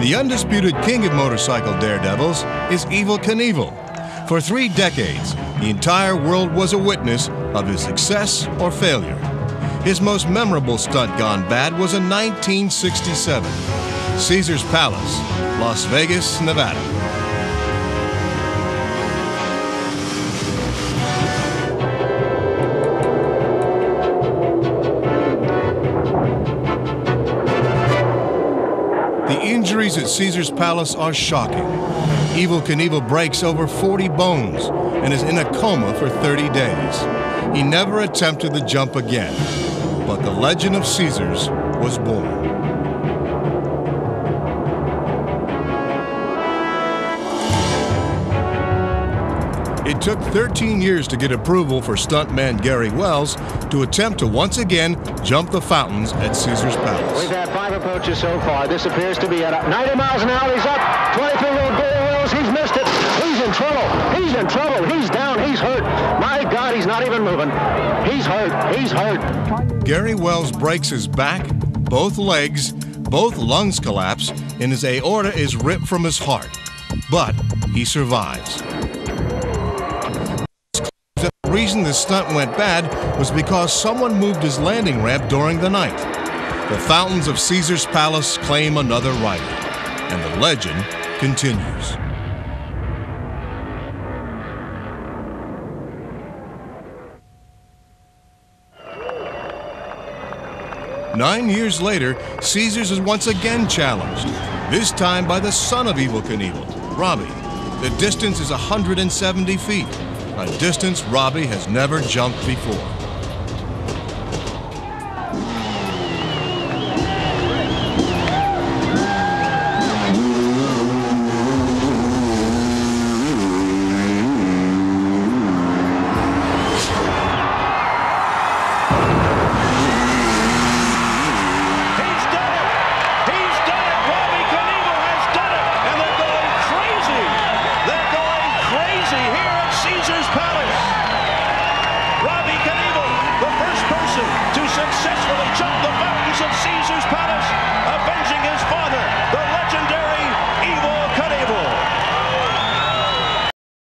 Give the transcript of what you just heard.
The undisputed king of motorcycle daredevils is Evel Knievel. For 3 decades, the entire world was a witness of his success or failure. His most memorable stunt gone bad was in 1967, Caesar's Palace, Las Vegas, Nevada. The injuries at Caesar's Palace are shocking. Evel Knievel breaks over 40 bones and is in a coma for 30 days. He never attempted the jump again, but the legend of Caesars was born. It took 13 years to get approval for stuntman Gary Wells to attempt to once again jump the fountains at Caesar's Palace. We've had 5 approaches so far. This appears to be at 90 miles an hour. He's up. 23-year-old Gary Wells. He's missed it. He's in trouble. He's in trouble. He's down. He's hurt. My God, he's not even moving. He's hurt. He's hurt. Gary Wells breaks his back, both legs, both lungs collapse, and his aorta is ripped from his heart. But he survives. The reason this stunt went bad was because someone moved his landing ramp during the night. The fountains of Caesar's Palace claim another rider, and the legend continues. Nine years later, Caesars is once again challenged, this time by the son of Evel Knievel, Robbie. The distance is 170 feet. A distance Robbie has never jumped before. Robbie Knievel, the first person to successfully jump the mountains of Caesar.